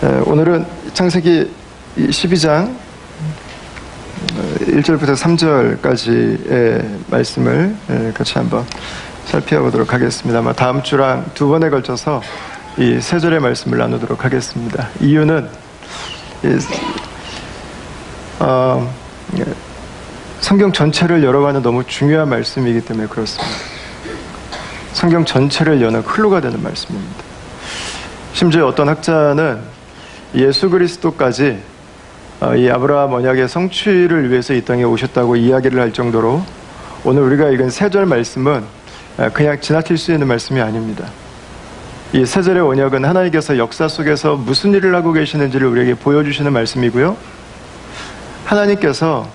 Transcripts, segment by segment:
오늘은 창세기 12장 1절부터 3절까지의 말씀을 같이 한번 살펴보도록 하겠습니다. 다음 주랑 두 번에 걸쳐서 이 세 절의 말씀을 나누도록 하겠습니다. 이유는 성경 전체를 열어가는 너무 중요한 말씀이기 때문에 그렇습니다. 성경 전체를 여는 흘로가 되는 말씀입니다. 심지어 어떤 학자는 예수 그리스도까지 이 아브라함 언약의 성취를 위해서 이 땅에 오셨다고 이야기를 할 정도로 오늘 우리가 읽은 세 절 말씀은 그냥 지나칠 수 있는 말씀이 아닙니다. 이 세 절의 언약은 하나님께서 역사 속에서 무슨 일을 하고 계시는지를 우리에게 보여주시는 말씀이고요, 하나님께서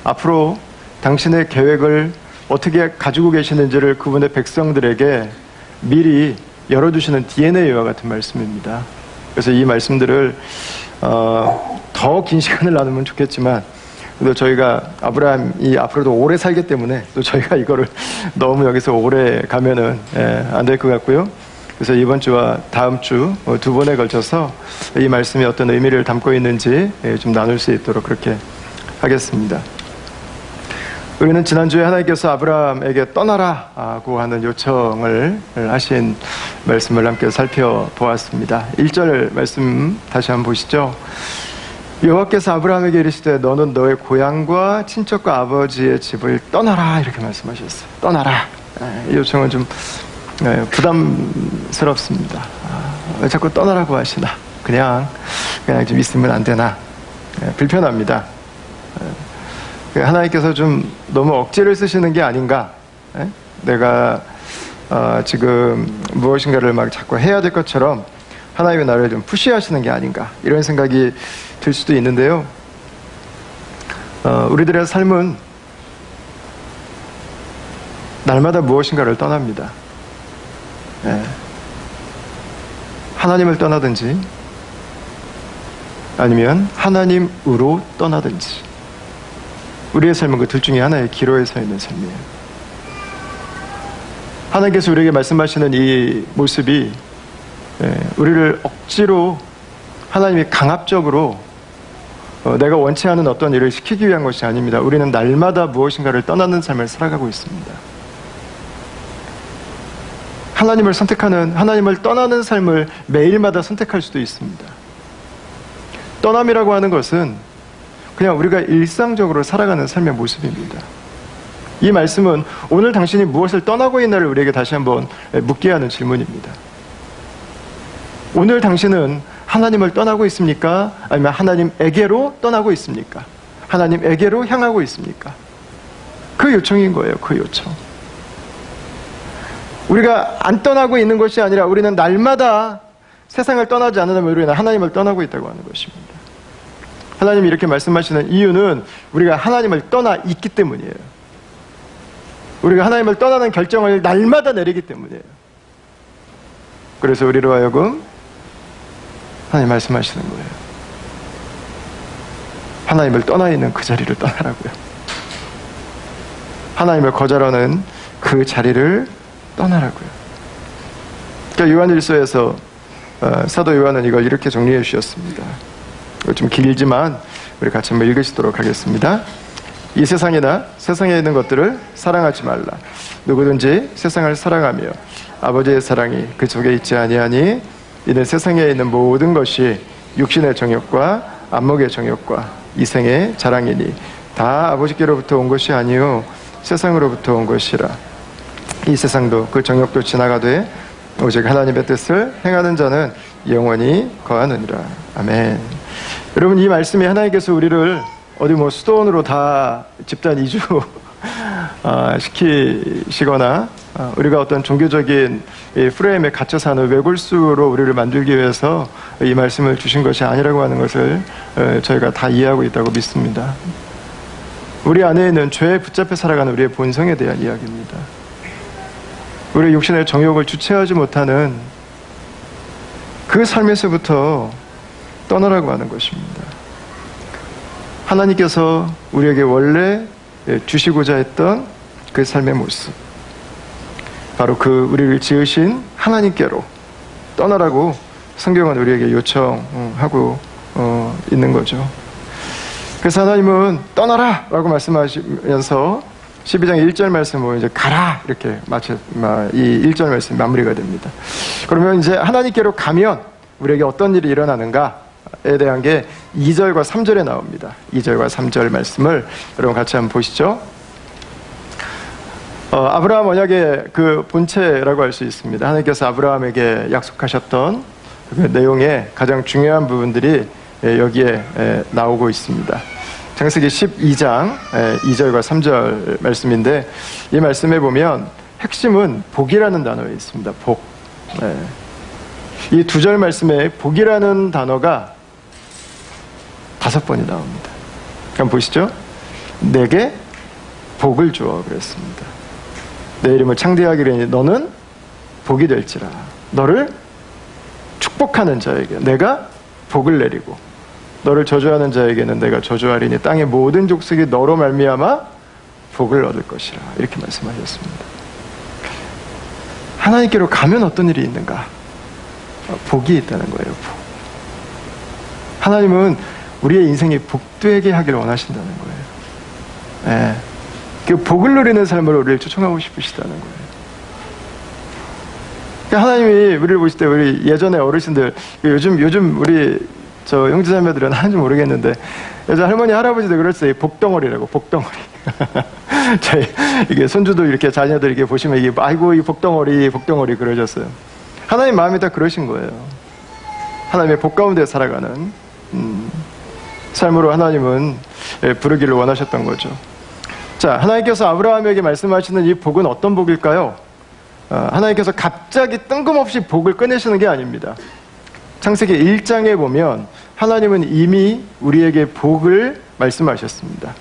앞으로 당신의 계획을 어떻게 가지고 계시는지를 그분의 백성들에게 미리 열어주시는 DNA와 같은 말씀입니다. 그래서 이 말씀들을 더 긴 시간을 나누면 좋겠지만, 또 저희가 아브라함이 앞으로도 오래 살기 때문에 또 저희가 이거를 너무 여기서 오래 가면은 안 될 것 같고요. 그래서 이번 주와 다음 주 두 번에 걸쳐서 이 말씀이 어떤 의미를 담고 있는지 좀 나눌 수 있도록 그렇게 하겠습니다. 우리는 지난주에 하나님께서 아브라함에게 떠나라고 하는 요청을 하신 말씀을 함께 살펴보았습니다. 1절 말씀 다시 한번 보시죠. 여호와께서 아브라함에게 이르시되 너는 너의 고향과 친척과 아버지의 집을 떠나라, 이렇게 말씀하셨어요. 떠나라. 이 요청은 좀 부담스럽습니다. 왜 자꾸 떠나라고 하시나? 그냥 좀 있으면 안 되나? 불편합니다. 하나님께서 좀 너무 억지를 쓰시는 게 아닌가? 내가 지금 무엇인가를 막 자꾸 해야 될 것처럼 하나님이 나를 좀 푸시하시는 게 아닌가? 이런 생각이 들 수도 있는데요. 우리들의 삶은 날마다 무엇인가를 떠납니다. 하나님을 떠나든지 아니면 하나님으로 떠나든지 우리의 삶은 그 둘 중에 하나의 기로에 서 있는 삶이에요. 하나님께서 우리에게 말씀하시는 이 모습이 우리를 억지로 하나님이 강압적으로 내가 원치 않은 어떤 일을 시키기 위한 것이 아닙니다. 우리는 날마다 무엇인가를 떠나는 삶을 살아가고 있습니다. 하나님을 선택하는, 하나님을 떠나는 삶을 매일마다 선택할 수도 있습니다. 떠남이라고 하는 것은 그냥 우리가 일상적으로 살아가는 삶의 모습입니다. 이 말씀은 오늘 당신이 무엇을 떠나고 있나를 우리에게 다시 한번 묻게 하는 질문입니다. 오늘 당신은 하나님을 떠나고 있습니까? 아니면 하나님에게로 떠나고 있습니까? 하나님에게로 향하고 있습니까? 그 요청인 거예요. 그 요청. 우리가 안 떠나고 있는 것이 아니라 우리는 날마다 세상을 떠나지 않으면 우리는 하나님을 떠나고 있다고 하는 것입니다. 하나님이 이렇게 말씀하시는 이유는 우리가 하나님을 떠나 있기 때문이에요. 우리가 하나님을 떠나는 결정을 날마다 내리기 때문이에요. 그래서 우리로 하여금 하나님 말씀하시는 거예요. 하나님을 떠나 있는 그 자리를 떠나라고요. 하나님을 거절하는 그 자리를 떠나라고요. 그러니까 요한일서에서 사도 요한은 이걸 이렇게 정리해 주셨습니다. 좀 길지만 우리 같이 한번 읽으시도록 하겠습니다. 이 세상이나 세상에 있는 것들을 사랑하지 말라. 누구든지 세상을 사랑하며 아버지의 사랑이 그 속에 있지 아니하니 이는 세상에 있는 모든 것이 육신의 정욕과 안목의 정욕과 이생의 자랑이니 다 아버지께로부터 온 것이 아니요 세상으로부터 온 것이라. 이 세상도 그 정욕도 지나가되 오직 하나님의 뜻을 행하는 자는 영원히 거하느니라. 아멘. 여러분, 이 말씀이 하나님께서 우리를 어디 수도원으로 다 집단 이주 시키시거나 우리가 어떤 종교적인 프레임에 갇혀 사는 외골수로 우리를 만들기 위해서 이 말씀을 주신 것이 아니라고 하는 것을 저희가 다 이해하고 있다고 믿습니다. 우리 안에 있는 죄에 붙잡혀 살아가는 우리의 본성에 대한 이야기입니다. 우리 육신의 정욕을 주체하지 못하는 그 삶에서부터 떠나라고 하는 것입니다. 하나님께서 우리에게 원래 주시고자 했던 그 삶의 모습, 바로 그 우리를 지으신 하나님께로 떠나라고 성경은 우리에게 요청하고 있는 거죠. 그래서 하나님은 떠나라 라고 말씀하시면서 12장 1절 말씀으로 이제 가라 이렇게 이 1절 말씀이 마무리가 됩니다. 그러면 이제 하나님께로 가면 우리에게 어떤 일이 일어나는가에 대한 게 2절과 3절에 나옵니다. 2절과 3절 말씀을 여러분 같이 한번 보시죠. 아브라함 언약의 그 본체라고 할 수 있습니다. 하나님께서 아브라함에게 약속하셨던 그 내용의 가장 중요한 부분들이 여기에 나오고 있습니다. 창세기 12장 2절과 3절 말씀인데, 이 말씀에 보면 핵심은 복이라는 단어에 있습니다. 복. 이 2절 말씀에 복이라는 단어가 5번이 나옵니다. 한번 보시죠. 내게 복을 주어 그랬습니다. 내 이름을 창대하기를 너는 복이 될지라. 너를 축복하는 자에게 내가 복을 내리고 너를 저주하는 자에게는 내가 저주하리니 땅의 모든 족속이 너로 말미암아 복을 얻을 것이라. 이렇게 말씀하셨습니다. 하나님께로 가면 어떤 일이 있는가? 복이 있다는 거예요. 복. 하나님은 우리의 인생이 복되게 하기를 원하신다는 거예요. 그 복을 누리는 삶을 우리를 초청하고 싶으시다는 거예요. 그러니까 하나님이 우리를 보실 때, 우리 예전에 어르신들, 요즘 우리 저 형제자매들은 하는지 모르겠는데, 예전 할머니 할아버지도 그랬어요. 복덩어리라고, 복덩어리. 저희 이게 손주도 이렇게 자녀들 이렇게 보시면 이게 아이고 이 복덩어리 그러셨어요. 하나님 마음이 다 그러신 거예요. 하나님의 복 가운데 살아가는 삶으로 하나님은 부르기를 원하셨던 거죠. 자, 하나님께서 아브라함에게 말씀하시는 이 복은 어떤 복일까요? 하나님께서 갑자기 뜬금없이 복을 꺼내시는 게 아닙니다. 창세기 1장에 보면 하나님은 이미 우리에게 복을 말씀하셨습니다.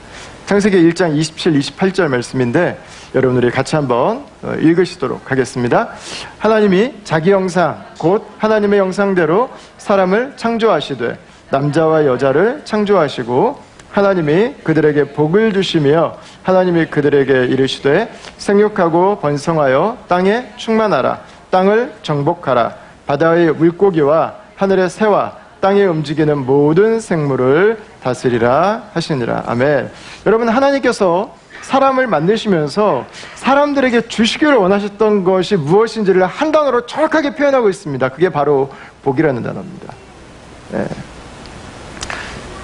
창세기 1장 27, 28절 말씀인데 여러분 우리 같이 한번 읽으시도록 하겠습니다. 하나님이 자기 형상 곧 하나님의 형상대로 사람을 창조하시되 남자와 여자를 창조하시고 하나님이 그들에게 복을 주시며 하나님이 그들에게 이르시되 생육하고 번성하여 땅에 충만하라. 땅을 정복하라. 바다의 물고기와 하늘의 새와 땅에 움직이는 모든 생물을 다스리라 하시니라. 아멘. 여러분, 하나님께서 사람을 만드시면서 사람들에게 주시기를 원하셨던 것이 무엇인지를 한 단어로 정확하게 표현하고 있습니다. 그게 바로 복이라는 단어입니다.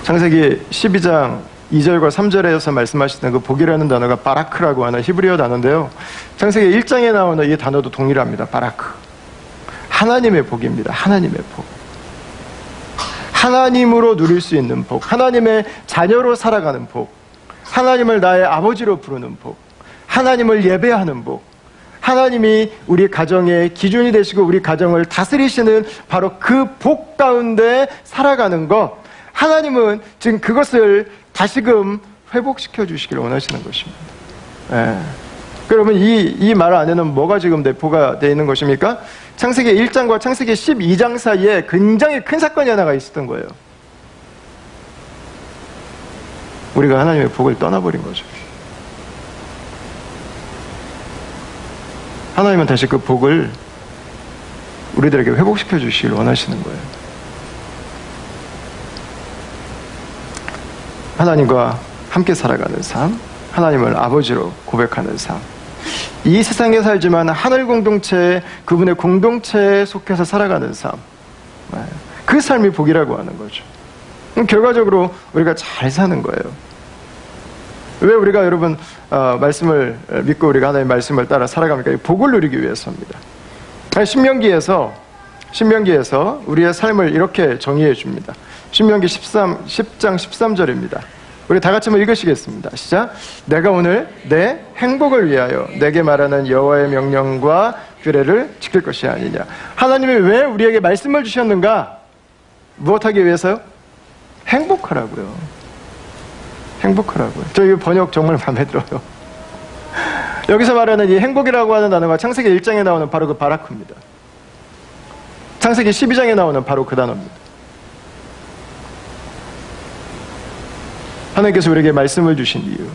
창세기 12장 2절과 3절에서 말씀하시는 그 복이라는 단어가 바라크라고 하는 히브리어 단어인데요. 창세기 1장에 나오는 이 단어도 동일합니다. 바라크. 하나님의 복입니다. 하나님의 복. 하나님으로 누릴 수 있는 복. 하나님의 자녀로 살아가는 복. 하나님을 나의 아버지로 부르는 복. 하나님을 예배하는 복. 하나님이 우리 가정의 기준이 되시고 우리 가정을 다스리시는 바로 그 복 가운데 살아가는 것. 하나님은 지금 그것을 다시금 회복시켜 주시기를 원하시는 것입니다. 그러면 이 말 안에는 뭐가 지금 내포가 되어 있는 것입니까? 창세기 1장과 창세기 12장 사이에 굉장히 큰 사건이 하나가 있었던 거예요. 우리가 하나님의 복을 떠나버린 거죠. 하나님은 다시 그 복을 우리들에게 회복시켜 주시길 원하시는 거예요. 하나님과 함께 살아가는 삶, 하나님을 아버지로 고백하는 삶. 이 세상에 살지만 하늘 공동체, 그분의 공동체에 속해서 살아가는 삶. 그 삶이 복이라고 하는 거죠. 결과적으로 우리가 잘 사는 거예요. 왜 우리가 여러분 말씀을 믿고 우리가 하나님의 말씀을 따라 살아갑니까? 복을 누리기 위해서입니다. 신명기에서 우리의 삶을 이렇게 정의해 줍니다. 신명기 10장 13절입니다. 우리 다 같이 한번 읽으시겠습니다. 시작. 내가 오늘 내 행복을 위하여 내게 말하는 여호와의 명령과 규례를 지킬 것이 아니냐. 하나님이 왜 우리에게 말씀을 주셨는가? 무엇하기 위해서요? 행복하라고요. 행복하라고요. 저 이 번역 정말 마음에 들어요. 여기서 말하는 이 행복이라고 하는 단어가 창세기 1장에 나오는 바로 그 바라크입니다. 창세기 12장에 나오는 바로 그 단어입니다. 하나님께서 우리에게 말씀을 주신 이유,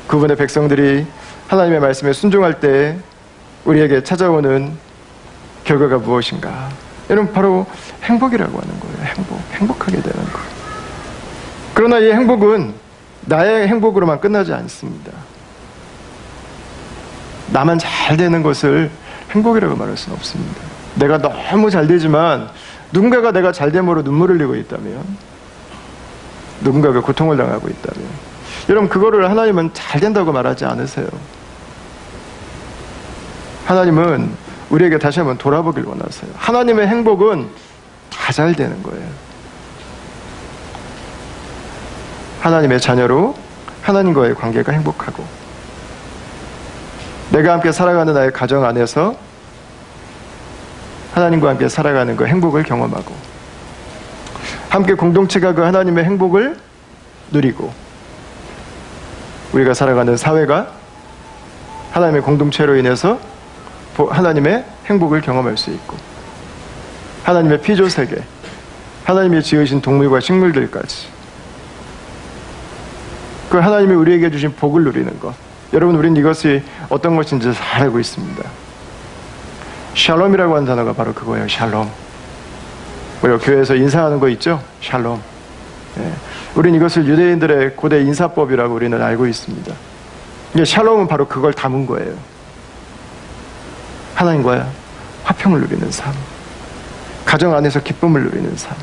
그분의 백성들이 하나님의 말씀에 순종할 때 우리에게 찾아오는 결과가 무엇인가? 여러분, 바로 행복이라고 하는 거예요. 행복하게 되는 거. 그러나 이 행복은 나의 행복으로만 끝나지 않습니다. 나만 잘 되는 것을 행복이라고 말할 수는 없습니다. 내가 너무 잘 되지만 누군가가 내가 잘 됨으로 눈물을 흘리고 있다면, 누군가가 고통을 당하고 있다면, 여러분, 그거를 하나님은 잘 된다고 말하지 않으세요. 하나님은 우리에게 다시 한번 돌아보길 원하세요. 하나님의 행복은 다 잘 되는 거예요. 하나님의 자녀로 하나님과의 관계가 행복하고, 내가 함께 살아가는 나의 가정 안에서 하나님과 함께 살아가는 그 행복을 경험하고, 함께 공동체가 그 하나님의 행복을 누리고, 우리가 살아가는 사회가 하나님의 공동체로 인해서 하나님의 행복을 경험할 수 있고, 하나님의 피조세계, 하나님이 지으신 동물과 식물들까지 그 하나님이 우리에게 주신 복을 누리는 것. 여러분, 우린 이것이 어떤 것인지 잘 알고 있습니다. 샬롬이라고 하는 단어가 바로 그거예요. 샬롬. 우리가 교회에서 인사하는 거 있죠? 샬롬. 우린 이것을 유대인들의 고대 인사법이라고 우리는 알고 있습니다. 이게 샬롬은 바로 그걸 담은 거예요. 하나님과 화평을 누리는 삶, 가정 안에서 기쁨을 누리는 삶,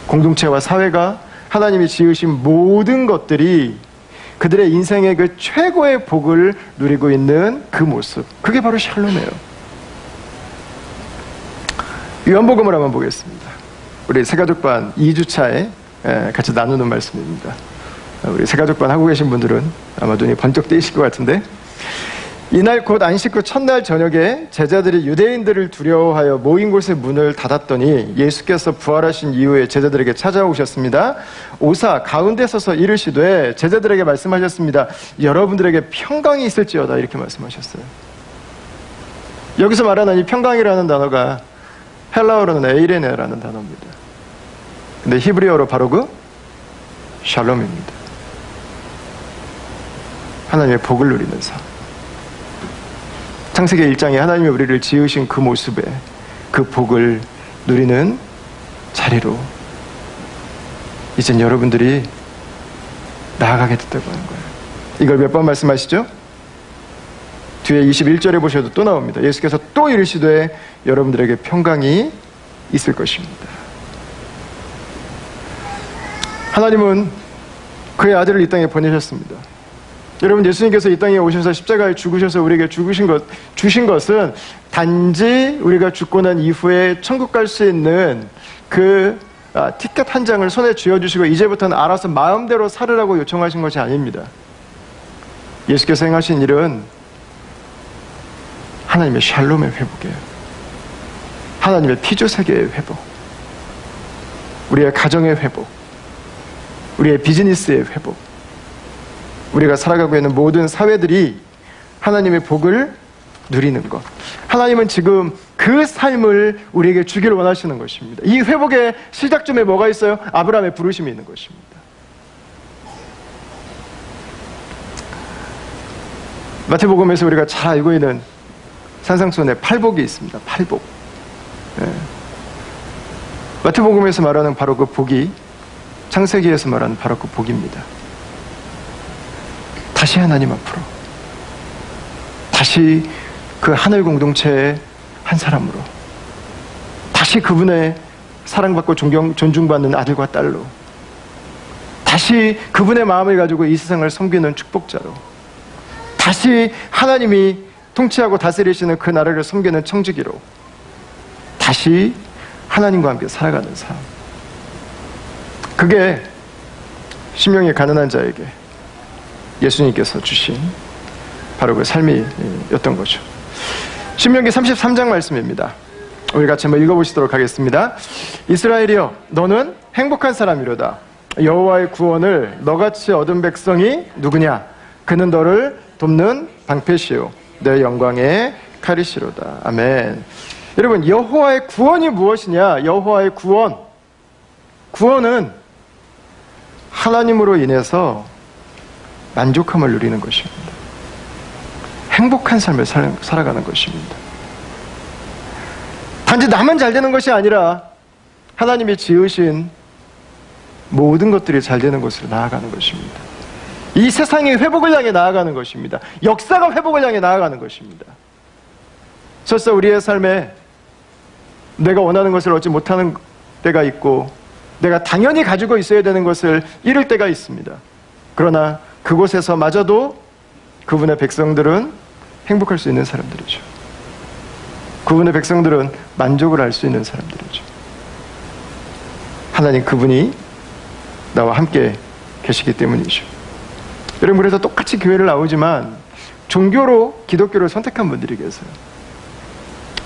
공동체와 사회가 하나님이 지으신 모든 것들이 그들의 인생의 그 최고의 복을 누리고 있는 그 모습, 그게 바로 샬롬이에요. 요한복음을 한번 보겠습니다. 우리 새가족반 2주차에 같이 나누는 말씀입니다. 우리 새가족반 하고 계신 분들은 아마 눈이 번쩍 뜨이실 것 같은데, 이날 곧 안식 후 첫날 저녁에 제자들이 유대인들을 두려워하여 모인 곳의 문을 닫았더니 예수께서 부활하신 이후에 제자들에게 찾아오셨습니다. 오사 가운데 서서 이르시되 제자들에게 말씀하셨습니다. 여러분들에게 평강이 있을지어다, 이렇게 말씀하셨어요. 여기서 말하는 이 평강이라는 단어가 헬라어로는 에이레네라는 단어입니다. 근데 히브리어로 바로 그 샬롬입니다. 하나님의 복을 누리는 삶. 창세기 1장에 하나님이 우리를 지으신 그 모습에 그 복을 누리는 자리로 이젠 여러분들이 나아가게 됐다고 하는 거예요. 이걸 몇 번 말씀하시죠? 뒤에 21절에 보셔도 또 나옵니다. 예수께서 또 이르시되 여러분들에게 평강이 있을 것입니다. 하나님은 그의 아들을 이 땅에 보내셨습니다. 여러분, 예수님께서 이 땅에 오셔서 십자가에 죽으셔서 우리에게 주신 것은 단지 우리가 죽고 난 이후에 천국 갈 수 있는 그 티켓 한 장을 손에 쥐어주시고 이제부터는 알아서 마음대로 살으라고 요청하신 것이 아닙니다. 예수께서 행하신 일은 하나님의 샬롬의 회복이에요. 하나님의 피조세계의 회복, 우리의 가정의 회복, 우리의 비즈니스의 회복, 우리가 살아가고 있는 모든 사회들이 하나님의 복을 누리는 것. 하나님은 지금 그 삶을 우리에게 주기를 원하시는 것입니다. 이 회복의 시작점에 뭐가 있어요? 아브라함의 부르심이 있는 것입니다. 마태복음에서 우리가 잘 알고 있는 산상수훈의 팔복이 있습니다. 팔복. 마태복음에서 말하는 바로 그 복이 창세기에서 말하는 바로 그 복입니다. 다시 하나님 앞으로, 다시 그 하늘 공동체의 한 사람으로, 다시 그분의 사랑받고 존중받는 아들과 딸로, 다시 그분의 마음을 가지고 이 세상을 섬기는 축복자로, 다시 하나님이 통치하고 다스리시는 그 나라를 섬기는 청지기로, 다시 하나님과 함께 살아가는 삶. 그게 심령이 가난한 자에게 예수님께서 주신 바로 그 삶이었던 거죠. 신명기 33장 말씀입니다. 우리 같이 한번 읽어보시도록 하겠습니다. 이스라엘이여, 너는 행복한 사람이로다. 여호와의 구원을 너같이 얻은 백성이 누구냐? 그는 너를 돕는 방패시요 내 영광의 칼이시로다. 아멘. 여러분, 여호와의 구원이 무엇이냐? 여호와의 구원은 하나님으로 인해서 만족함을 누리는 것입니다. 행복한 삶을 살아가는 것입니다. 단지 나만 잘 되는 것이 아니라 하나님이 지으신 모든 것들이 잘 되는 곳으로 나아가는 것입니다. 이 세상이 회복을 향해 나아가는 것입니다. 역사가 회복을 향해 나아가는 것입니다. 설사 우리의 삶에 내가 원하는 것을 얻지 못하는 때가 있고 내가 당연히 가지고 있어야 되는 것을 잃을 때가 있습니다. 그러나 그곳에서 마저도 그분의 백성들은 행복할 수 있는 사람들이죠. 그분의 백성들은 만족을 할 수 있는 사람들이죠. 하나님 그분이 나와 함께 계시기 때문이죠. 여러분, 그래서 똑같이 교회를 나오지만 종교로 기독교를 선택한 분들이 계세요.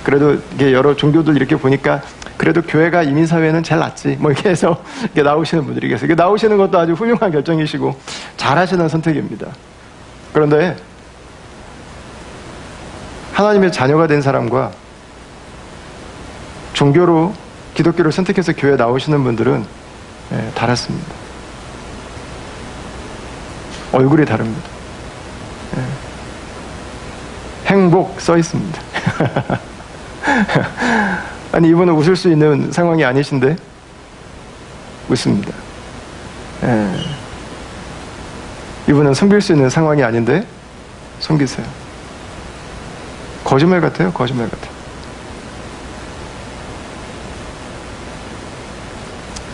그래도 이게 여러 종교들 이렇게 보니까 그래도 교회가 이민사회는 제일 낫지 뭐 이렇게 해서 이렇게 나오시는 분들이 계세요. 이렇게 나오시는 것도 아주 훌륭한 결정이시고 잘하시는 선택입니다. 그런데 하나님의 자녀가 된 사람과 종교로 기독교를 선택해서 교회에 나오시는 분들은 다릅니다. 얼굴이 다릅니다. 행복 써 있습니다. 아니, 이분은 웃을 수 있는 상황이 아니신데 웃습니다. 이분은 섬길 수 있는 상황이 아닌데 섬기세요. 거짓말 같아요. 거짓말 같아요.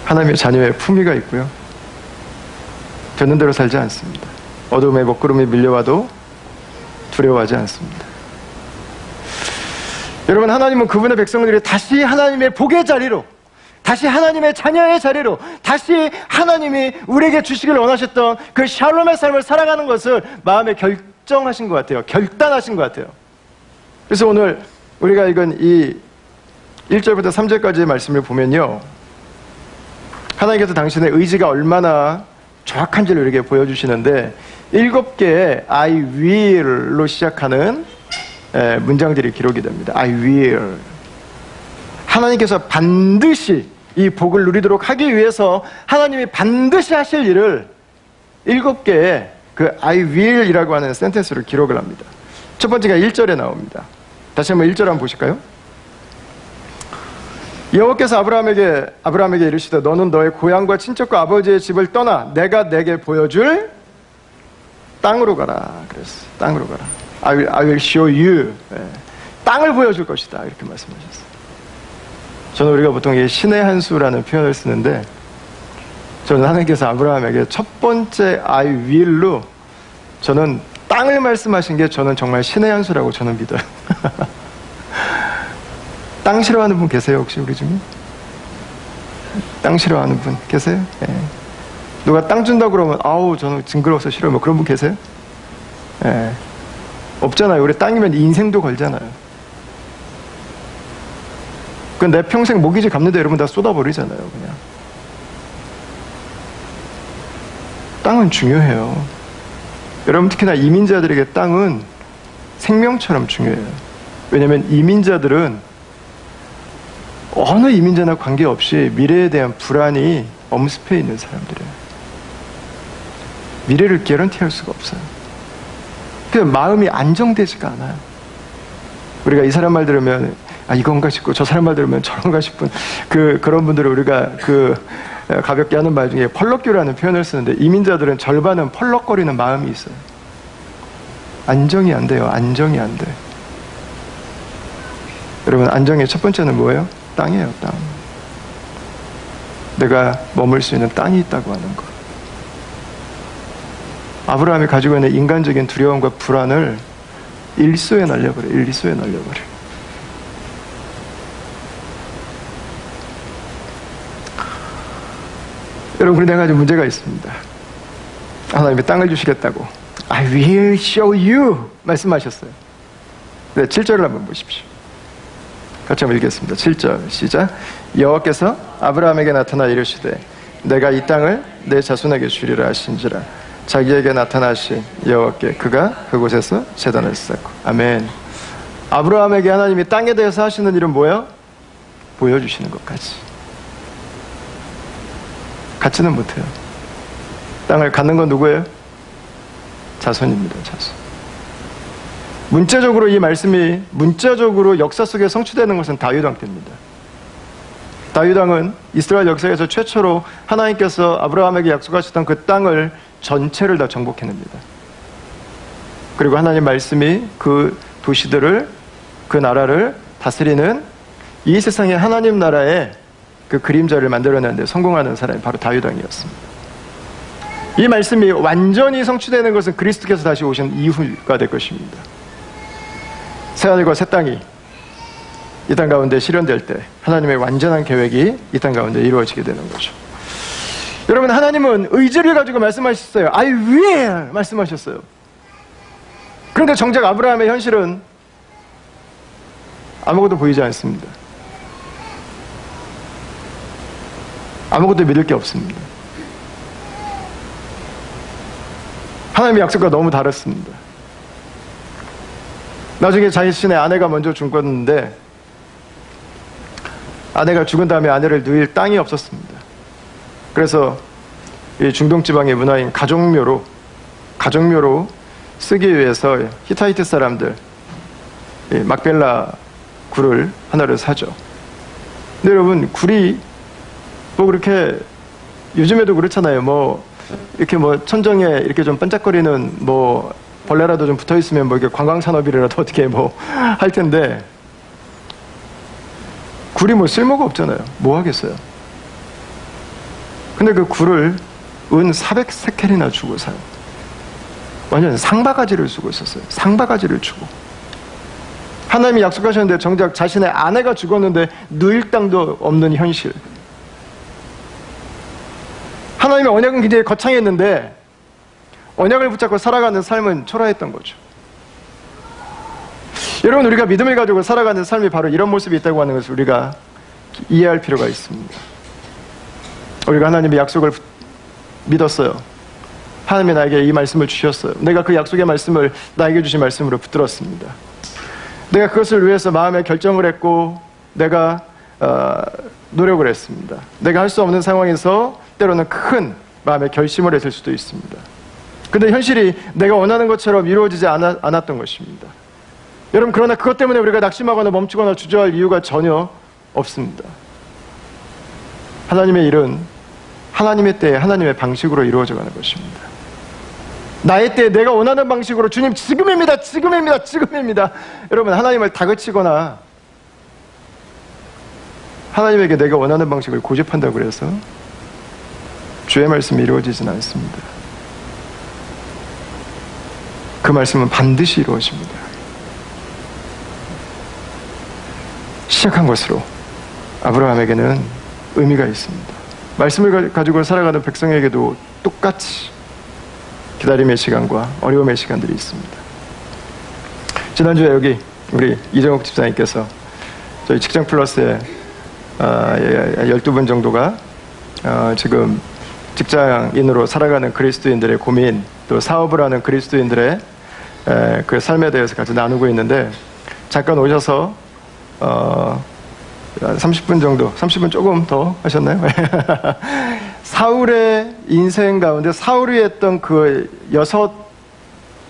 하나님의 자녀의 품위가 있고요. 되는 대로 살지 않습니다. 어둠의 먹구름이 밀려와도 두려워하지 않습니다. 여러분, 하나님은 그분의 백성들이 다시 하나님의 복의 자리로, 다시 하나님의 자녀의 자리로, 다시 하나님이 우리에게 주시기를 원하셨던 그 샬롬의 삶을 살아가는 것을 마음에 결정하신 것 같아요. 결단하신 것 같아요. 그래서 오늘 우리가 읽은 이 1절부터 3절까지의 말씀을 보면요, 하나님께서 당신의 의지가 얼마나 정확한지를 이렇게 보여주시는데 7개의 I will로 시작하는 문장들이 기록이 됩니다. I will. 하나님께서 반드시 이 복을 누리도록 하기 위해서 하나님이 반드시 하실 일을 7개의 그 I will이라고 하는 센텐스로 기록을 합니다. 첫 번째가 1절에 나옵니다. 다시 한번 1절 한번 보실까요? 여호와께서 아브라함에게 이르시되 너는 너의 고향과 친척과 아버지의 집을 떠나 내가 내게 보여줄 땅으로 가라. 그랬어. 땅으로 가라. I will show you. 땅을 보여줄 것이다. 이렇게 말씀하셨어요. 저는 우리가 보통 이 신의 한 수라는 표현을 쓰는데 저는 하나님께서 아브라함에게 첫 번째 I will로 저는 땅을 말씀하신 게 저는 정말 신의 한 수라고 저는 믿어요. 땅 싫어하는 분 계세요? 혹시 우리 중에? 땅 싫어하는 분 계세요? 예. 누가 땅 준다고 그러면 아우 저는 징그러워서 싫어요. 뭐 그런 분 계세요? 예. 없잖아요. 우리 땅이면 인생도 걸잖아요. 그건 내 평생 모기지 갚는데 여러분 다 쏟아버리잖아요. 그냥. 땅은 중요해요. 여러분 특히나 이민자들에게 땅은 생명처럼 중요해요. 왜냐하면 이민자들은 어느 이민자나 관계없이 미래에 대한 불안이 엄습해 있는 사람들이에요. 미래를 개런티할 수가 없어요. 그냥 마음이 안정되지가 않아요. 우리가 이 사람 말 들으면 아 이건가 싶고 저 사람 말 들으면 저런가 싶은 그런 분들을 우리가 가볍게 하는 말 중에 펄럭교라는 표현을 쓰는데 이민자들은 절반은 펄럭거리는 마음이 있어요. 안정이 안 돼요. 안정이 안 돼. 여러분 안정의 첫 번째는 뭐예요? 땅이에요. 땅. 내가 머물 수 있는 땅이 있다고 하는 것. 아브라함이 가지고 있는 인간적인 두려움과 불안을 일소에 날려버려. 일소에 날려버려. 여러분 그런데 한 가지 문제가 있습니다. 하나님이 땅을 주시겠다고 I will show you 말씀하셨어요. 네, 7절을 한번 보십시오. 같이 한번 읽겠습니다. 7절 시작. 여호와께서 아브라함에게 나타나 이르시되 내가 이 땅을 내 자손에게 주리라 하신지라. 자기에게 나타나신 여호와께 그가 그곳에서 제단을 쌓고. 아멘. 아브라함에게 하나님이 땅에 대해서 하시는 일은 뭐예요? 보여주시는 것까지. 갖지는 못해요. 땅을 갖는 건 누구예요? 자손입니다. 자손. 문자적으로 이 말씀이 문자적으로 역사 속에 성취되는 것은 다윗 왕 때입니다. 다윗 왕은 이스라엘 역사에서 최초로 하나님께서 아브라함에게 약속하셨던 그 땅을 전체를 다 정복해냅니다. 그리고 하나님 말씀이 그 도시들을, 그 나라를 다스리는 이 세상의 하나님 나라의 그 그림자를 만들어내는데 성공하는 사람이 바로 다윗 왕이었습니다. 이 말씀이 완전히 성취되는 것은 그리스도께서 다시 오신 이후가 될 것입니다. 새하늘과 새 땅이 이 땅 가운데 실현될 때 하나님의 완전한 계획이 이 땅 가운데 이루어지게 되는 거죠. 여러분, 하나님은 의지를 가지고 말씀하셨어요. I will 말씀하셨어요. 그런데 정작 아브라함의 현실은 아무것도 보이지 않습니다. 아무것도 믿을 게 없습니다. 하나님의 약속과 너무 다릅니다. 나중에 자신의 아내가 먼저 죽었는데 아내가 죽은 다음에 아내를 누일 땅이 없었습니다. 그래서 이 중동 지방의 문화인 가족묘로 쓰기 위해서 히타이트 사람들 막벨라 굴을 하나를 사죠. 근데 여러분, 굴이 뭐 그렇게 요즘에도 그렇잖아요. 뭐 이렇게 뭐 천정에 이렇게 좀 반짝거리는 뭐 벌레라도 좀 붙어 있으면 뭐 이렇게 관광 산업이라도 어떻게 뭐 할 텐데, 굴이 뭐 쓸모가 없잖아요. 뭐 하겠어요. 근데 그 굴을 은 400세켈이나 주고 사요. 완전 상바가지를 쓰고 있었어요. 상바가지를 주고. 하나님이 약속하셨는데 정작 자신의 아내가 죽었는데 누일 땅도 없는 현실. 하나님의 언약은 굉장히 거창했는데 언약을 붙잡고 살아가는 삶은 초라했던 거죠. 여러분, 우리가 믿음을 가지고 살아가는 삶이 바로 이런 모습이 있다고 하는 것을 우리가 이해할 필요가 있습니다. 우리가 하나님의 약속을 믿었어요. 하나님이 나에게 이 말씀을 주셨어요. 내가 그 약속의 말씀을 나에게 주신 말씀으로 붙들었습니다. 내가 그것을 위해서 마음의 결정을 했고 내가 노력을 했습니다. 내가 할 수 없는 상황에서 때로는 큰 마음의 결심을 했을 수도 있습니다. 근데 현실이 내가 원하는 것처럼 이루어지지 않았던 것입니다. 여러분, 그러나 그것 때문에 우리가 낙심하거나 멈추거나 주저할 이유가 전혀 없습니다. 하나님의 일은 하나님의 때에 하나님의 방식으로 이루어져 가는 것입니다. 나의 때에 내가 원하는 방식으로 주님 지금입니다. 여러분, 하나님을 다그치거나 하나님에게 내가 원하는 방식을 고집한다고 해서 주의 말씀이 이루어지진 않습니다. 그 말씀은 반드시 이루어집니다. 시작한 것으로 아브라함에게는 의미가 있습니다. 말씀을 가지고 살아가는 백성에게도 똑같이 기다림의 시간과 어려움의 시간들이 있습니다. 지난주에 여기 우리 이정욱 집사님께서 저희 직장 플러스에 12분 정도가 지금 직장인으로 살아가는 그리스도인들의 고민, 또 사업을 하는 그리스도인들의 그 삶에 대해서 같이 나누고 있는데, 잠깐 오셔서 30분 정도, 30분 조금 더 하셨나요? 사울의 인생 가운데 사울이 했던 그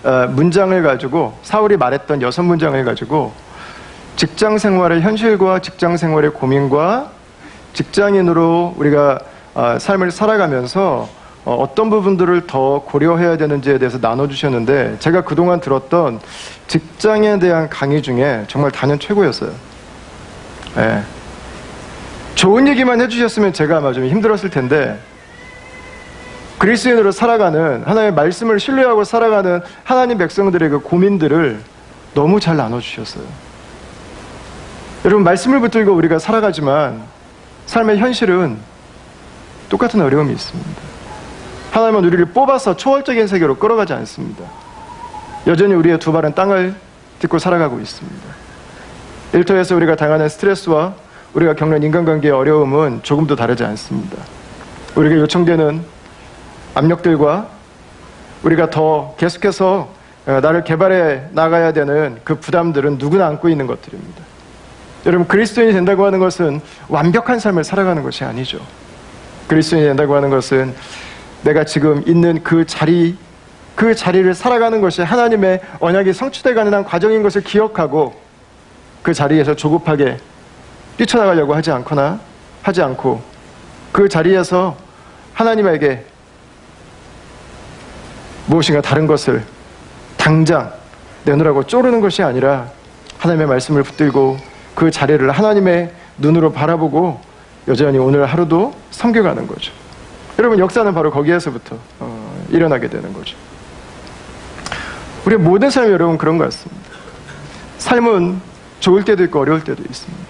6문장을 가지고, 사울이 말했던 6문장을 가지고 직장 생활의 현실과 직장 생활의 고민과 직장인으로 우리가 삶을 살아가면서 어떤 부분들을 더 고려해야 되는지에 대해서 나눠주셨는데, 제가 그동안 들었던 직장에 대한 강의 중에 정말 단연 최고였어요. 네. 좋은 얘기만 해주셨으면 제가 아마 좀 힘들었을 텐데, 그리스도인으로 살아가는, 하나님의 말씀을 신뢰하고 살아가는 하나님 백성들의 그 고민들을 너무 잘 나눠주셨어요. 여러분, 말씀을 붙들고 우리가 살아가지만 삶의 현실은 똑같은 어려움이 있습니다. 하나님은 우리를 뽑아서 초월적인 세계로 끌어가지 않습니다. 여전히 우리의 두 발은 땅을 딛고 살아가고 있습니다. 일터에서 우리가 당하는 스트레스와 우리가 겪는 인간관계의 어려움은 조금도 다르지 않습니다. 우리에게 요청되는 압력들과 우리가 더 계속해서 나를 개발해 나가야 되는 그 부담들은 누구나 안고 있는 것들입니다. 여러분, 그리스도인이 된다고 하는 것은 완벽한 삶을 살아가는 것이 아니죠. 그리스도인이 된다고 하는 것은 내가 지금 있는 그 자리, 그 자리를 살아가는 것이 하나님의 언약이 성취되가는 과정인 것을 기억하고 그 자리에서 조급하게 뛰쳐나가려고 하지 않고 그 자리에서 하나님에게 무엇인가 다른 것을 당장 내놓으라고 쪼르는 것이 아니라 하나님의 말씀을 붙들고 그 자리를 하나님의 눈으로 바라보고 여전히 오늘 하루도 섬겨가는 거죠. 여러분, 역사는 바로 거기에서부터 일어나게 되는 거죠. 우리의 모든 삶이 여러분 그런 것 같습니다. 삶은 좋을 때도 있고 어려울 때도 있습니다.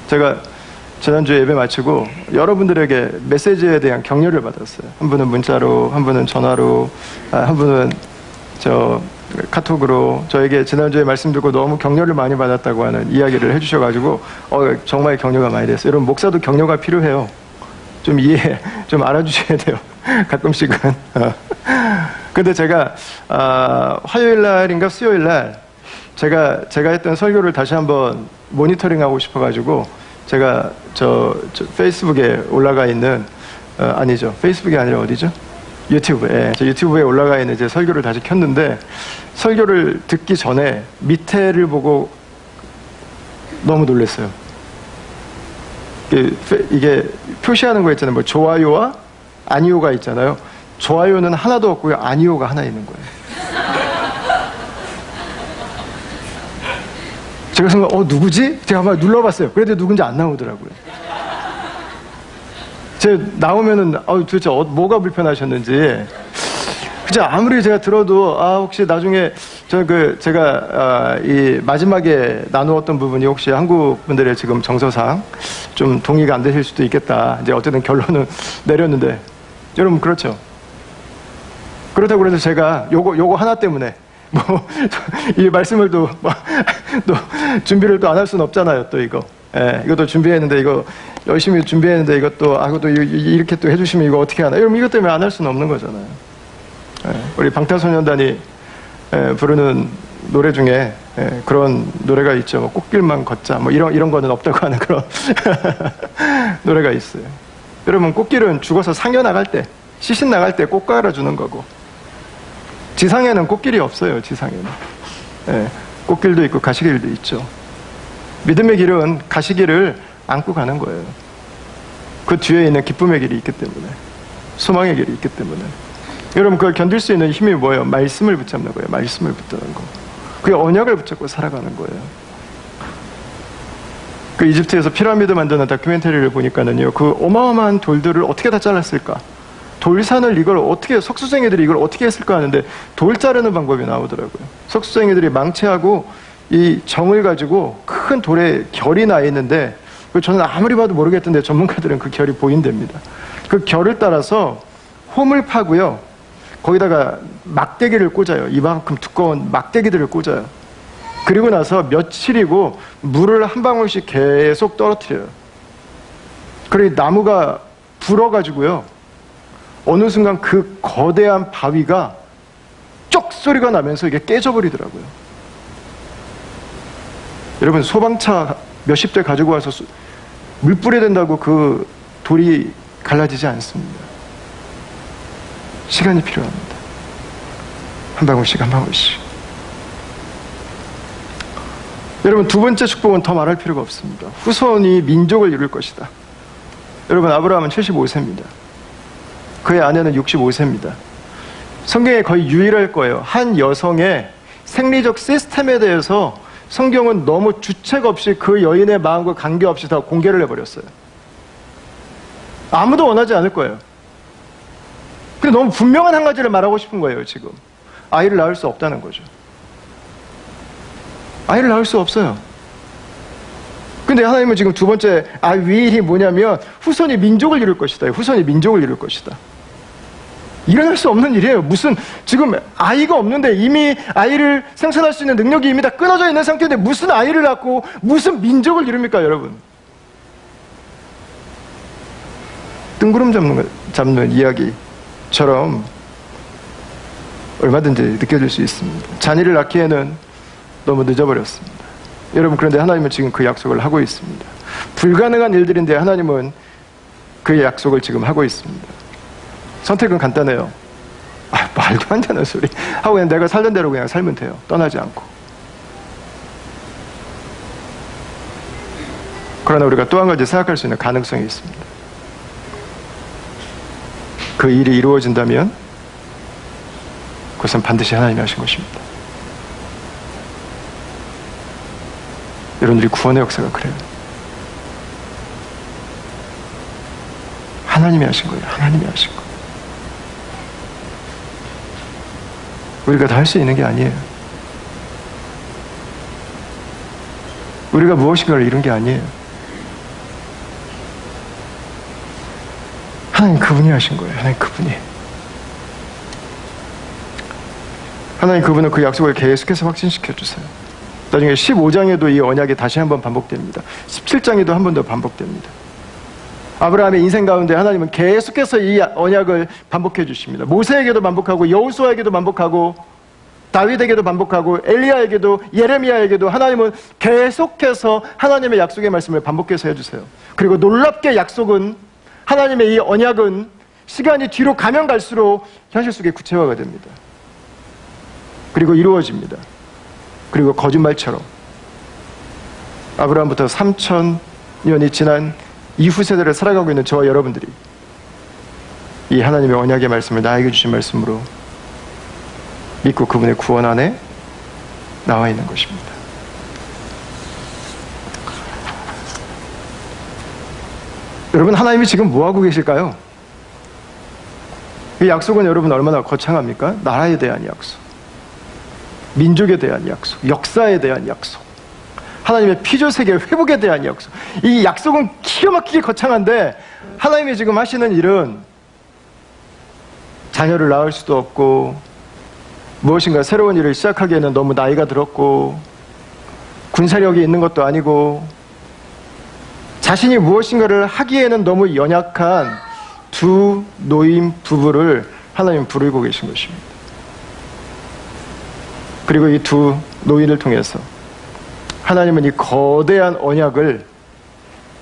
제가 지난주에 예배 마치고 여러분들에게 메시지에 대한 격려를 받았어요. 한 분은 문자로, 한 분은 전화로, 한 분은 카톡으로 저에게 지난주에 말씀 듣고 너무 격려를 많이 받았다고 하는 이야기를 해주셔가지고 정말 격려가 많이 됐어요. 여러분, 목사도 격려가 필요해요. 좀 좀 알아주셔야 돼요. 가끔씩은. 근데 제가 화요일 날인가 수요일 날 제가 했던 설교를 다시 한번 모니터링하고 싶어가지고 제가 페이스북에 올라가 있는 아니죠, 페이스북이 아니라 어디죠? 유튜브에 유튜브에 올라가 있는 제 설교를 다시 켰는데 설교를 듣기 전에 밑에를 보고 너무 놀랐어요. 이게 표시하는 거 있잖아요. 뭐 좋아요와 아니요가 있잖아요. 좋아요는 하나도 없고요, 아니요가 하나 있는 거예요. 제가 생각, 누구지? 제가 한번 눌러봤어요. 그래도 누군지 안 나오더라고요. 제가 나오면은, 도대체 뭐가 불편하셨는지. 그죠? 아무리 제가 들어도, 혹시 나중에, 제가, 이 마지막에 나누었던 부분이 혹시 한국 분들의 지금 정서상 좀 동의가 안 되실 수도 있겠다. 이제 어쨌든 결론은 내렸는데. 여러분, 그렇죠? 그렇다고 그래서 제가 요거 하나 때문에, 이 말씀을 또 준비를 또 안 할 수는 없잖아요, 또 이거. 예, 이것도 준비했는데, 이거 열심히 준비했는데, 이것도 이렇게 또 해주시면 이거 어떻게 하나. 여러분, 이것 때문에 안 할 수는 없는 거잖아요. 예, 우리 방탄소년단이 부르는 노래 중에 그런 노래가 있죠. 뭐 꽃길만 걷자. 뭐 이런 거는 없다고 하는 그런 노래가 있어요. 여러분, 꽃길은 죽어서 상여 나갈 때, 시신 나갈 때 꽃 깔아주는 거고, 지상에는 꽃길이 없어요. 지상에는. 꽃길도 있고 가시길도 있죠. 믿음의 길은 가시길을 안고 가는 거예요. 그 뒤에 있는 기쁨의 길이 있기 때문에, 소망의 길이 있기 때문에. 여러분, 그걸 견딜 수 있는 힘이 뭐예요? 말씀을 붙잡는 거예요. 말씀을 붙드는 거. 그 언약을 붙잡고 살아가는 거예요. 그 이집트에서 피라미드 만드는 다큐멘터리를 보니까는요, 그 어마어마한 돌들을 어떻게 다 잘랐을까? 돌산을 석수생이들이 이걸 어떻게 했을까 하는데 돌 자르는 방법이 나오더라고요. 석수생이들이 망치하고 이 정을 가지고 큰 돌에 결이 나 있는데, 저는 아무리 봐도 모르겠던데 전문가들은 그 결이 보인답니다. 그 결을 따라서 홈을 파고요, 거기다가 막대기를 꽂아요. 이만큼 두꺼운 막대기들을 꽂아요. 그리고 나서 며칠이고 물을 한 방울씩 계속 떨어뜨려요. 그리고 나무가 불어가지고요, 어느 순간 그 거대한 바위가 쪽 소리가 나면서 이게 깨져버리더라고요. 여러분, 소방차 몇십 대 가지고 와서 물 뿌려야 된다고 그 돌이 갈라지지 않습니다. 시간이 필요합니다. 한 방울씩 한 방울씩. 여러분, 두 번째 축복은 더 말할 필요가 없습니다. 후손이 민족을 이룰 것이다. 여러분, 아브라함은 75세입니다. 그의 아내는 65세입니다. 성경에 거의 유일할 거예요. 한 여성의 생리적 시스템에 대해서 성경은 너무 주책 없이 그 여인의 마음과 관계없이 다 공개를 해버렸어요. 아무도 원하지 않을 거예요. 근데 너무 분명한 한 가지를 말하고 싶은 거예요, 지금. 아이를 낳을 수 없다는 거죠. 아이를 낳을 수 없어요. 근데 하나님은 지금 두 번째 위일이 뭐냐면 후손이 민족을 이룰 것이다. 후손이 민족을 이룰 것이다. 일어날 수 없는 일이에요. 무슨 지금 아이가 없는데, 이미 아이를 생산할 수 있는 능력이 이미 다 끊어져 있는 상태인데 무슨 아이를 낳고 무슨 민족을 이룹니까, 여러분? 뜬구름 잡는 이야기처럼 얼마든지 느껴질 수 있습니다. 자녀를 낳기에는 너무 늦어버렸습니다. 여러분, 그런데 하나님은 지금 그 약속을 하고 있습니다. 불가능한 일들인데 하나님은 그 약속을 지금 하고 있습니다. 선택은 간단해요. 말도 안 되는 소리 하고 그냥 내가 살던 대로 그냥 살면 돼요. 떠나지 않고. 그러나 우리가 또 한 가지 생각할 수 있는 가능성이 있습니다. 그 일이 이루어진다면 그것은 반드시 하나님이 하신 것입니다. 여러분들이 구원의 역사가 그래요. 하나님이 하신 거예요. 하나님이 하신 거예요. 우리가 다 할 수 있는 게 아니에요. 우리가 무엇인가를 이룬 게 아니에요. 하나님 그분이 하신 거예요. 하나님 그분이. 하나님 그분은 그 약속을 계속해서 확신시켜 주세요. 나중에 15장에도 이 언약이 다시 한번 반복됩니다. 17장에도 한 번 더 반복됩니다. 아브라함의 인생 가운데 하나님은 계속해서 이 언약을 반복해 주십니다. 모세에게도 반복하고 여호수아에게도 반복하고 다윗에게도 반복하고 엘리야에게도 예레미야에게도 하나님은 계속해서 하나님의 약속의 말씀을 반복해서 해주세요. 그리고 놀랍게 약속은 하나님의 이 언약은 시간이 뒤로 가면 갈수록 현실 속에 구체화가 됩니다. 그리고 이루어집니다. 그리고 거짓말처럼 아브라함부터 3000년이 지난 이후 세대를 살아가고 있는 저와 여러분들이 이 하나님의 언약의 말씀을 나에게 주신 말씀으로 믿고 그분의 구원 안에 나와 있는 것입니다. 여러분, 하나님이 지금 뭐하고 계실까요? 이 약속은 여러분 얼마나 거창합니까? 나라에 대한 약속, 민족에 대한 약속, 역사에 대한 약속, 하나님의 피조세계 회복에 대한 약속. 이 약속은 기가 막히게 거창한데 하나님이 지금 하시는 일은 자녀를 낳을 수도 없고 무엇인가 새로운 일을 시작하기에는 너무 나이가 들었고 군사력이 있는 것도 아니고 자신이 무엇인가를 하기에는 너무 연약한 두 노인 부부를 하나님 부르고 계신 것입니다. 그리고 이 두 노인을 통해서 하나님은 이 거대한 언약을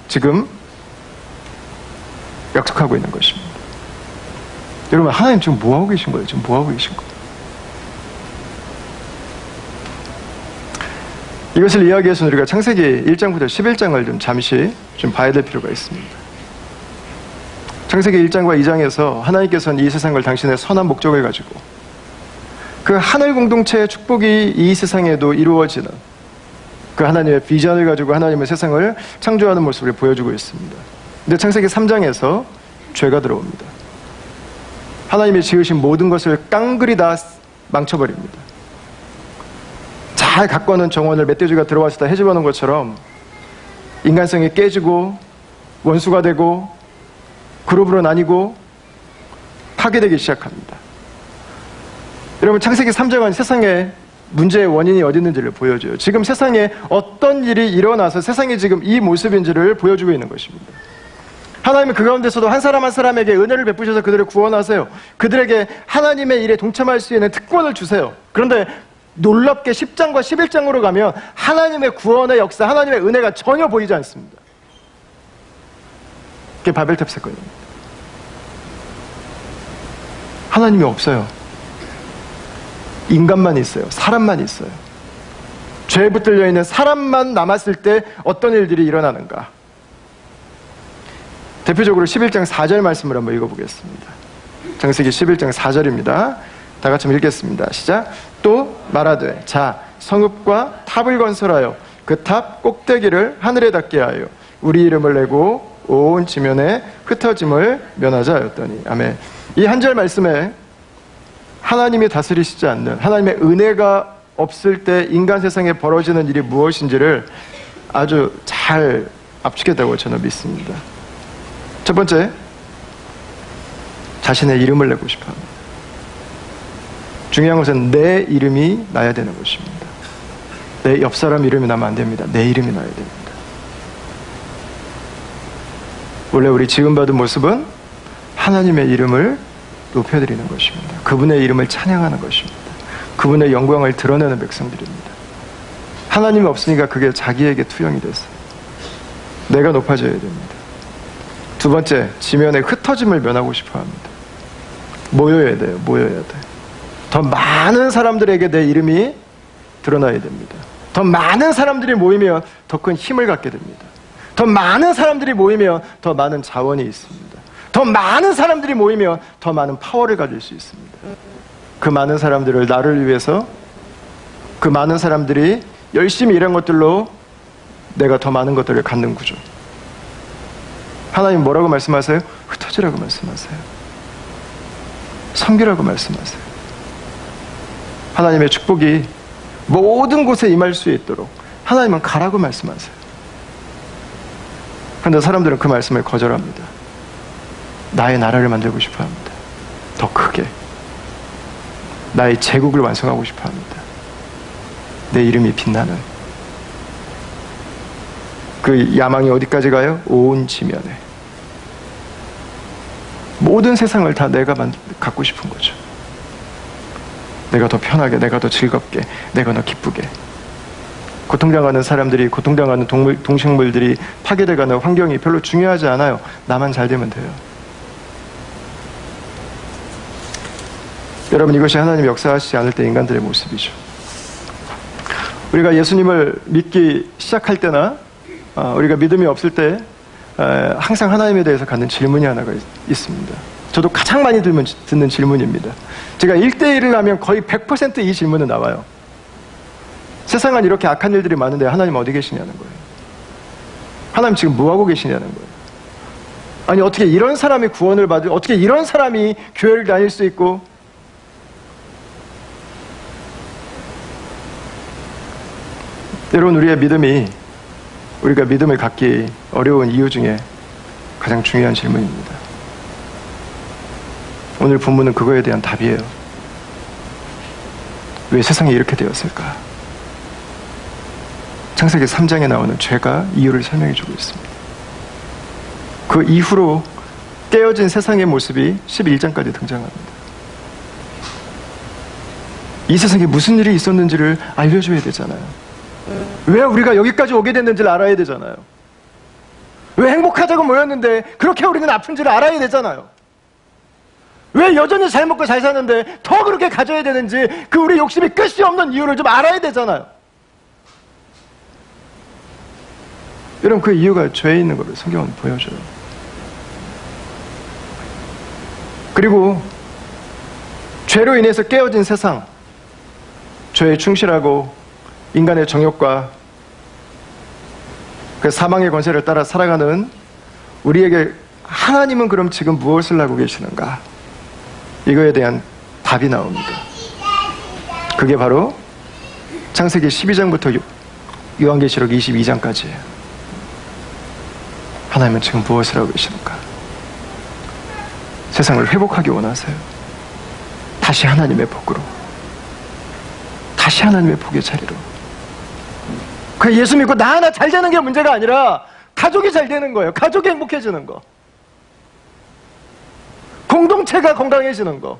지금 약속하고 있는 것입니다. 여러분, 하나님 지금 뭐하고 계신 거예요? 지금 뭐하고 계신 거예요? 이것을 이야기해서 우리가 창세기 1장부터 11장을 좀 잠시 좀 봐야 될 필요가 있습니다. 창세기 1장과 2장에서 하나님께서는 이 세상을 당신의 선한 목적을 가지고 그 하늘 공동체의 축복이 이 세상에도 이루어지는 그 하나님의 비전을 가지고 하나님의 세상을 창조하는 모습을 보여주고 있습니다. 근데 창세기 3장에서 죄가 들어옵니다. 하나님이 지으신 모든 것을 깡그리 다 망쳐버립니다. 잘 가꿔놓은 정원을 멧돼지가 들어와서 다 헤집어놓은 것처럼 인간성이 깨지고 원수가 되고 그룹으로 나뉘고 파괴되기 시작합니다. 여러분, 창세기 3장은 세상의 문제의 원인이 어디 있는지를 보여줘요. 지금 세상에 어떤 일이 일어나서 세상이 지금 이 모습인지를 보여주고 있는 것입니다. 하나님은 그 가운데서도 한 사람 한 사람에게 은혜를 베푸셔서 그들을 구원하세요. 그들에게 하나님의 일에 동참할 수 있는 특권을 주세요. 그런데 놀랍게 10장과 11장으로 가면 하나님의 구원의 역사, 하나님의 은혜가 전혀 보이지 않습니다. 그게 바벨탑 사건입니다. 하나님이 없어요. 인간만 있어요. 사람만 있어요. 죄에 붙들려 있는 사람만 남았을 때 어떤 일들이 일어나는가? 대표적으로 11장 4절 말씀을 한번 읽어보겠습니다. 창세기 11장 4절입니다. 다 같이 한번 읽겠습니다. 시작. 또 말하되 자, 성읍과 탑을 건설하여 그 탑 꼭대기를 하늘에 닿게 하여 우리 이름을 내고 온 지면에 흩어짐을 면하자 하였더니. 아멘. 이 한 절 말씀에 하나님이 다스리시지 않는, 하나님의 은혜가 없을 때 인간 세상에 벌어지는 일이 무엇인지를 아주 잘 압축했다고 저는 믿습니다. 첫 번째, 자신의 이름을 내고 싶어 합니다. 중요한 것은 내 이름이 나야 되는 것입니다. 내 옆 사람 이름이 나면 안 됩니다. 내 이름이 나야 됩니다. 원래 우리 지음받은 모습은 하나님의 이름을 높여드리는 것입니다. 그분의 이름을 찬양하는 것입니다. 그분의 영광을 드러내는 백성들입니다. 하나님이 없으니까 그게 자기에게 투영이 됐어요. 내가 높아져야 됩니다. 두 번째, 지면에 흩어짐을 면하고 싶어 합니다. 모여야 돼요. 모여야 돼. 더 많은 사람들에게 내 이름이 드러나야 됩니다. 더 많은 사람들이 모이면 더 큰 힘을 갖게 됩니다. 더 많은 사람들이 모이면 더 많은 자원이 있습니다. 더 많은 사람들이 모이면 더 많은 파워를 가질 수 있습니다. 그 많은 사람들을 나를 위해서, 그 많은 사람들이 열심히 일한 것들로 내가 더 많은 것들을 갖는 구조. 하나님 뭐라고 말씀하세요? 흩어지라고 말씀하세요. 섬기라고 말씀하세요. 하나님의 축복이 모든 곳에 임할 수 있도록 하나님은 가라고 말씀하세요. 그런데 사람들은 그 말씀을 거절합니다. 나의 나라를 만들고 싶어 합니다. 더 크게. 나의 제국을 완성하고 싶어 합니다. 내 이름이 빛나는. 그 야망이 어디까지 가요? 온 지면에. 모든 세상을 다 내가 갖고 싶은 거죠. 내가 더 편하게, 내가 더 즐겁게, 내가 더 기쁘게. 고통당하는 사람들이, 고통당하는 동식물들이, 파괴돼가는 환경이 별로 중요하지 않아요. 나만 잘 되면 돼요. 여러분, 이것이 하나님 역사하시지 않을 때 인간들의 모습이죠. 우리가 예수님을 믿기 시작할 때나 우리가 믿음이 없을 때 항상 하나님에 대해서 갖는 질문이 하나가 있습니다. 저도 가장 많이 듣는 질문입니다. 제가 1대1을 하면 거의 100% 이 질문은 나와요. 세상은 이렇게 악한 일들이 많은데 하나님 어디 계시냐는 거예요. 하나님 지금 뭐하고 계시냐는 거예요. 아니, 어떻게 이런 사람이 구원을 받을, 어떻게 이런 사람이 교회를 다닐 수 있고, 여러분, 우리의 믿음이, 우리가 믿음을 갖기 어려운 이유 중에 가장 중요한 질문입니다. 오늘 본문은 그거에 대한 답이에요. 왜 세상이 이렇게 되었을까? 창세기 3장에 나오는 죄가 이유를 설명해 주고 있습니다. 그 이후로 깨어진 세상의 모습이 11장까지 등장합니다. 이 세상에 무슨 일이 있었는지를 알려줘야 되잖아요. 왜 우리가 여기까지 오게 됐는지를 알아야 되잖아요. 왜 행복하자고 모였는데 그렇게 우리는 아픈지를 알아야 되잖아요. 왜 여전히 잘 먹고 잘 사는데 더 그렇게 가져야 되는지, 그 우리 욕심이 끝이 없는 이유를 좀 알아야 되잖아요. 여러분, 그 이유가 죄에 있는 것을 성경은 보여줘요. 그리고 죄로 인해서 깨어진 세상, 죄에 충실하고 인간의 정욕과 그 사망의 권세를 따라 살아가는 우리에게 하나님은 그럼 지금 무엇을 하고 계시는가? 이거에 대한 답이 나옵니다. 그게 바로 창세기 12장부터 요한계시록 22장까지예요. 하나님은 지금 무엇을 하고 계시는가? 세상을 회복하기 원하세요. 다시 하나님의 복으로, 다시 하나님의 복의 자리로. 그 예수 믿고 나 하나 잘 되는 게 문제가 아니라 가족이 잘 되는 거예요. 가족이 행복해지는 거, 공동체가 건강해지는 거,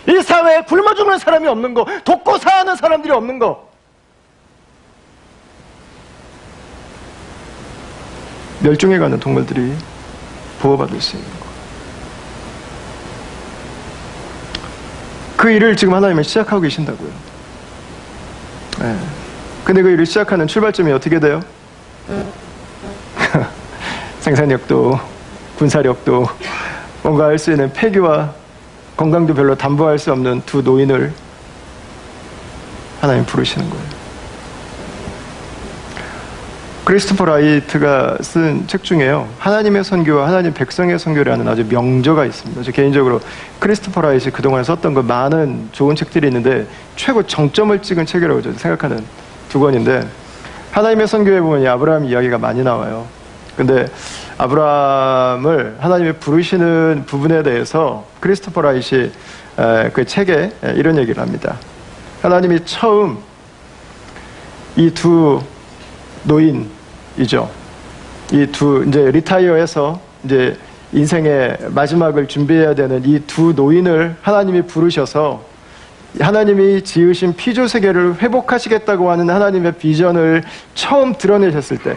이 사회에 굶어 죽는 사람이 없는 거, 돕고 사는 사람들이 없는 거, 멸종해가는 동물들이 보호받을 수 있는 거. 그 일을 지금 하나님은 시작하고 계신다고요. 네. 근데 그 일을 시작하는 출발점이 어떻게 돼요? 생산력도 군사력도 뭔가 할 수 있는 폐기와 건강도 별로 담보할 수 없는 두 노인을 하나님 부르시는 거예요. 크리스토퍼 라이트가 쓴 책 중에요, 하나님의 선교와 하나님 백성의 선교라는 아주 명저가 있습니다. 저 개인적으로 크리스토퍼 라이트이 그동안 썼던 그 많은 좋은 책들이 있는데 최고 정점을 찍은 책이라고 저는 생각하는 두 권인데, 하나님의 선교에 보면 아브라함 이야기가 많이 나와요. 근데 아브라함을 하나님이 부르시는 부분에 대해서 크리스토퍼 라이트이 그 책에 이런 얘기를 합니다. 하나님이 처음 이 두 노인이죠. 이 두, 이제 리타이어해서 이제 인생의 마지막을 준비해야 되는 이 두 노인을 하나님이 부르셔서 하나님이 지으신 피조 세계를 회복하시겠다고 하는 하나님의 비전을 처음 드러내셨을 때,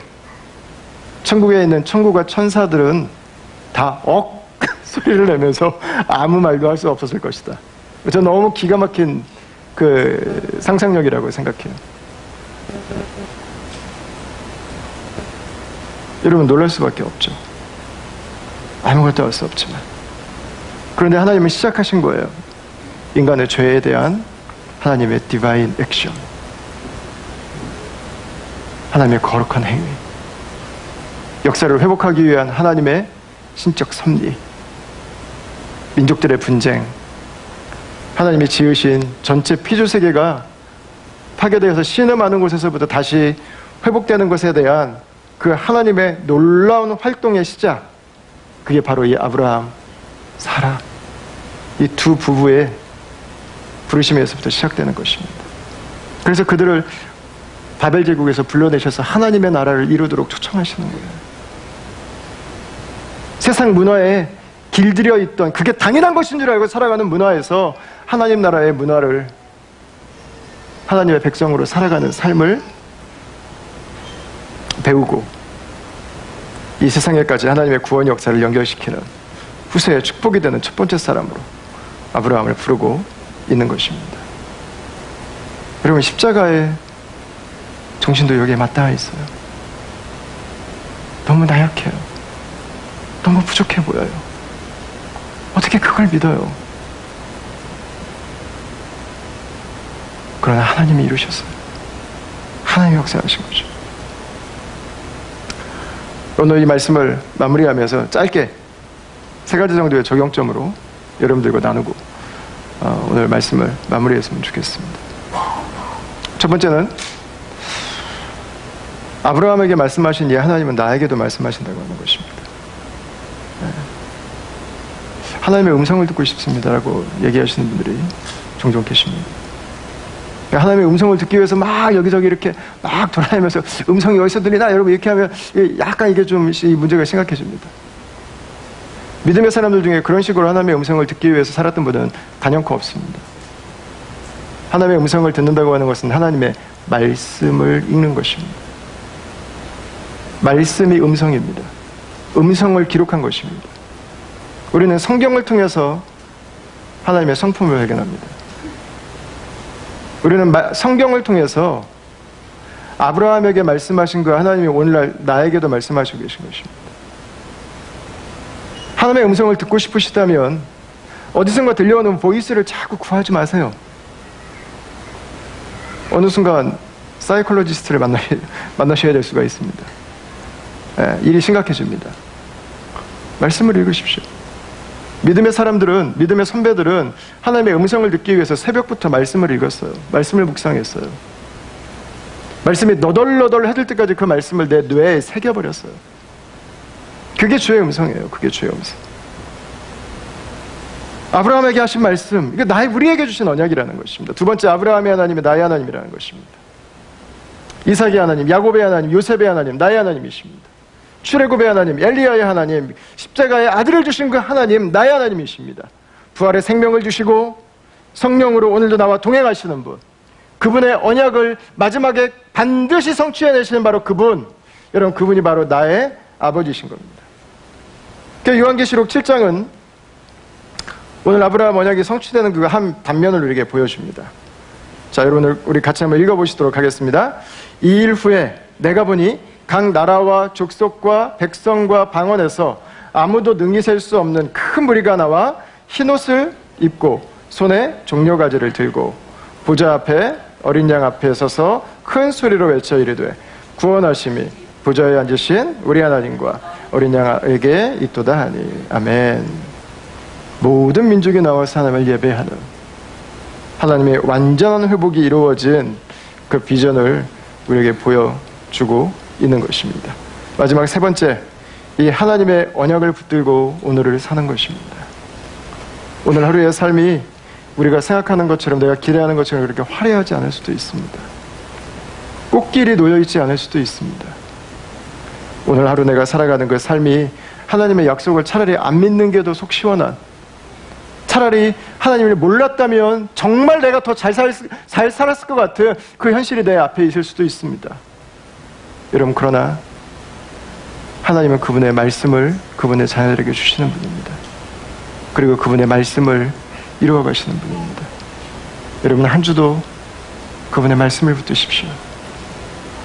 천국에 있는 천국과 천사들은 다 소리를 내면서 아무 말도 할 수 없었을 것이다. 저 너무 기가 막힌 그 상상력이라고 생각해요. 여러분 놀랄 수밖에 없죠. 아무것도 할 수 없지만. 그런데 하나님은 시작하신 거예요. 인간의 죄에 대한 하나님의 디바인 액션. 하나님의 거룩한 행위. 역사를 회복하기 위한 하나님의 신적 섭리. 민족들의 분쟁. 하나님이 지으신 전체 피조세계가 파괴되어서 신음하는 곳에서부터 다시 회복되는 것에 대한 그 하나님의 놀라운 활동의 시작, 그게 바로 이 아브라함, 사라, 이 두 부부의 부르심에서부터 시작되는 것입니다. 그래서 그들을 바벨 제국에서 불러내셔서 하나님의 나라를 이루도록 초청하시는 거예요. 세상 문화에 길들여 있던, 그게 당연한 것인 줄 알고 살아가는 문화에서 하나님 나라의 문화를, 하나님의 백성으로 살아가는 삶을 배우고 이 세상에까지 하나님의 구원 역사를 연결시키는 후세의 축복이 되는 첫 번째 사람으로 아브라함을 부르고 있는 것입니다. 여러분, 십자가의 정신도 여기에 맞닿아 있어요. 너무 나약해요. 너무 부족해 보여요. 어떻게 그걸 믿어요? 그러나 하나님이 이루셨어요. 하나님이 역사하신 거죠. 오늘 이 말씀을 마무리하면서 짧게 3가지 정도의 적용점으로 여러분들과 나누고 오늘 말씀을 마무리했으면 좋겠습니다. 첫 번째는 아브라함에게 말씀하신 이 하나님은 나에게도 말씀하신다고 하는 것입니다. 하나님의 음성을 듣고 싶습니다라고 얘기하시는 분들이 종종 계십니다. 하나님의 음성을 듣기 위해서 막 여기저기 이렇게 막 돌아다니면서 음성이 어디서 들리나 여러분 이렇게 하면 약간 이게 좀 문제가 심각해집니다. 믿음의 사람들 중에 그런 식으로 하나님의 음성을 듣기 위해서 살았던 분은 단연코 없습니다. 하나님의 음성을 듣는다고 하는 것은 하나님의 말씀을 읽는 것입니다. 말씀이 음성입니다. 음성을 기록한 것입니다. 우리는 성경을 통해서 하나님의 성품을 발견합니다. 우리는 성경을 통해서 아브라함에게 말씀하신 그 하나님이 오늘날 나에게도 말씀하시고 계신 것입니다. 하나님의 음성을 듣고 싶으시다면 어디선가 들려오는 보이스를 자꾸 구하지 마세요. 어느 순간 사이콜로지스트를 만나셔야 될 수가 있습니다. 일이 심각해집니다. 말씀을 읽으십시오. 믿음의 사람들은, 믿음의 선배들은 하나님의 음성을 듣기 위해서 새벽부터 말씀을 읽었어요. 말씀을 묵상했어요. 말씀이 너덜너덜 해질 때까지 그 말씀을 내 뇌에 새겨버렸어요. 그게 주의 음성이에요. 그게 주의 음성. 아브라함에게 하신 말씀, 이게 우리에게 주신 언약이라는 것입니다. 두 번째, 아브라함의 하나님이 나의 하나님이라는 것입니다. 이삭의 하나님, 야곱의 하나님, 요셉의 하나님, 나의 하나님이십니다. 출애굽의 하나님, 엘리야의 하나님, 십자가의 아들을 주신 그 하나님, 나의 하나님이십니다. 부활의 생명을 주시고 성령으로 오늘도 나와 동행하시는 분, 그분의 언약을 마지막에 반드시 성취해내시는 바로 그분, 여러분, 그분이 바로 나의 아버지이신 겁니다. 요한계시록 7장은 오늘 아브라함 언약이 성취되는 그 한 단면을 우리에게 보여줍니다. 자, 여러분, 우리 같이 한번 읽어보시도록 하겠습니다. 이 일 후에 내가 보니 각 나라와 족속과 백성과 방언에서 아무도 능히 셀 수 없는 큰 무리가 나와 흰옷을 입고 손에 종려가지를 들고 보좌 앞에 어린 양 앞에 서서 큰 소리로 외쳐 이르되 구원하심이 보좌에 앉으신 우리 하나님과 어린 양에게 있도다 하니. 아멘. 모든 민족이 나와서 하나님을 예배하는 하나님의 완전한 회복이 이루어진 그 비전을 우리에게 보여주고 있는 것입니다. 마지막 세 번째, 이 하나님의 언약을 붙들고 오늘을 사는 것입니다. 오늘 하루의 삶이 우리가 생각하는 것처럼, 내가 기대하는 것처럼 그렇게 화려하지 않을 수도 있습니다. 꽃길이 놓여있지 않을 수도 있습니다. 오늘 하루 내가 살아가는 그 삶이 하나님의 약속을 차라리 안 믿는 게 더 속 시원한, 차라리 하나님을 몰랐다면 정말 내가 더 잘 살았을 것 같은 그 현실이 내 앞에 있을 수도 있습니다. 여러분, 그러나 하나님은 그분의 말씀을 그분의 자녀들에게 주시는 분입니다. 그리고 그분의 말씀을 이루어 가시는 분입니다. 여러분, 한 주도 그분의 말씀을 붙드십시오.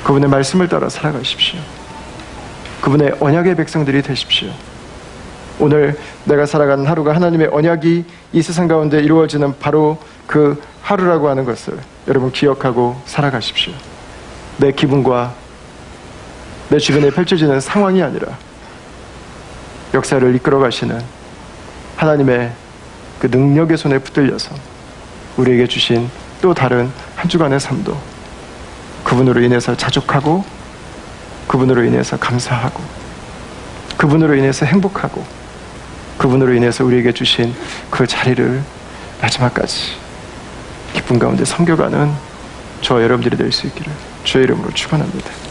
그분의 말씀을 따라 살아가십시오. 그분의 언약의 백성들이 되십시오. 오늘 내가 살아가는 하루가 하나님의 언약이 이 세상 가운데 이루어지는 바로 그 하루라고 하는 것을 여러분 기억하고 살아가십시오. 내 기분과 내 주변에 펼쳐지는 상황이 아니라 역사를 이끌어 가시는 하나님의 그 능력의 손에 붙들려서 우리에게 주신 또 다른 한 주간의 삶도 그분으로 인해서 자족하고, 그분으로 인해서 감사하고, 그분으로 인해서 행복하고, 그분으로 인해서 우리에게 주신 그 자리를 마지막까지 기쁨 가운데 섬겨가는 저와 여러분들이 될 수 있기를 주의 이름으로 축원합니다.